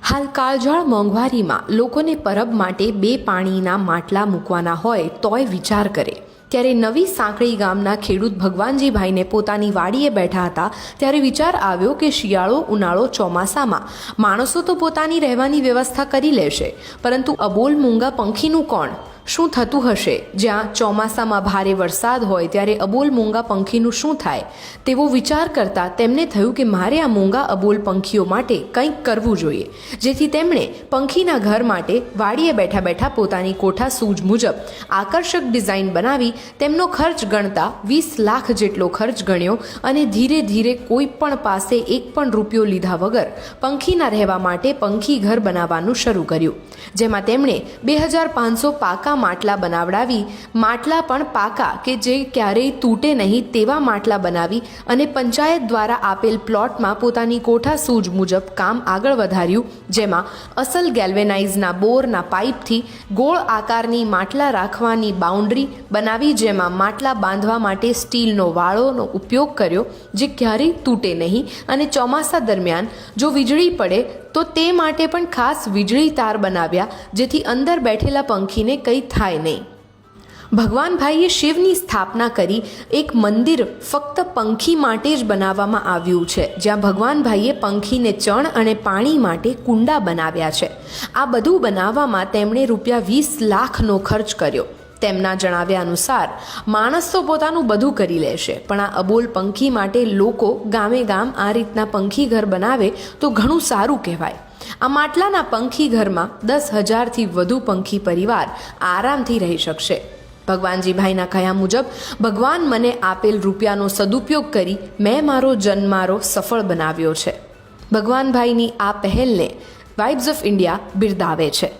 હાલ કાળઝાળ મોંઘવારીમાં લોકોને પરબ માટે 2 પાણીના માટલા મૂકવાના હોય તોય વિચાર કરે। ત્યારે નવી સાંકળી ગામના ખેડૂત ભગવાનજીભાઈને પોતાની વાડીએ બેઠા હતા ત્યારે વિચાર આવ્યો કે શિયાળો ઉનાળો ચોમાસામાં માણસો તો પોતાની રહેવાની વ્યવસ્થા કરી લેશે, પરંતુ અબોલ મૂંગા પંખીનું કોણ? શું થતું હશે? જ્યાં ચોમાસામાં ભારે વરસાદ હોય ત્યારે અબોલ મૂંગા પંખીનું શું થાય? તેવો વિચાર કરતા તેમને થયું કે મારે આ મૂંગા અબોલ પંખીઓ માટે કંઈક કરવું જોઈએ, જેથી તેમણે પંખીના ઘર માટે વાડીએ બેઠા બેઠા પોતાની કોઠા સૂઝ મુજબ આકર્ષક ડિઝાઇન બનાવી તેમનો ખર્ચ ગણતા 20 લાખ જેટલો ખર્ચ ગણ્યો અને ધીરે ધીરે કોઈ પણ પાસે એક પણ રૂપિયો લીધા વગર પંખીના રહેવા માટે પંખી ઘર બનાવવાનું શરૂ કર્યું, જેમાં તેમણે 2500 પાકા માટલા બનાવડાવી માટલા પણ પાકા કે જે ક્યારેય તૂટે નહીં તેવા માટલા બનાવી અને પંચાયત દ્વારા આપેલ પ્લોટમાં પોતાની કોઠા સૂઝ મુજબ કામ આગળ વધાર્યું, જેમાં અસલ ગેલ્વેનાઇઝના બોરના પાઇપથી ગોળ આકારની માટલા રાખવાની બાઉન્ડ્રી બનાવી, જેમાં માટલા બાંધવા માટે સ્ટીલનો વાળોનો ઉપયોગ કર્યો જે ક્યારેય તૂટે નહીં, અને ચોમાસા દરમિયાન જો વીજળી પડે તો તે માટે પણ ખાસ વીજળી તાર બનાવ્યા જેથી અંદર બેઠેલા પંખીને કંઈ થાય નહીં। ભગવાનભાઈએ શિવની સ્થાપના કરી એક મંદિર ફક્ત પંખી માટે જ બનાવવામાં આવ્યું છે, જ્યાં ભગવાનભાઈએ પંખીને ચણ અને પાણી માટે કુંડા બનાવ્યા છે। આ બધું બનાવવામાં તેમણે ₹20 લાખનો ખર્ચ કર્યો। તેમના જણાવ્યા અનુસાર માણસ તો પોતાનું બધું કરી લેશે, પણ આ અબોલ પંખી માટે લોકો ગામે ગામ આ રીતના પંખી ઘર બનાવે તો ઘણું સારું કહેવાય। આ માટલાના પંખી ઘરમાં 10,000થી વધુ પંખી પરિવાર આરામથી રહી શકશે। ભગવાનજીભાઈના કહ્યા મુજબ ભગવાન મને આપેલ રૂપિયાનો સદુપયોગ કરી મેં મારો જન્મારો સફળ બનાવ્યો છે। ભગવાનભાઈની આ પહેલને વાઇબ્સ ઓફ ઇન્ડિયા બિરદાવે છે।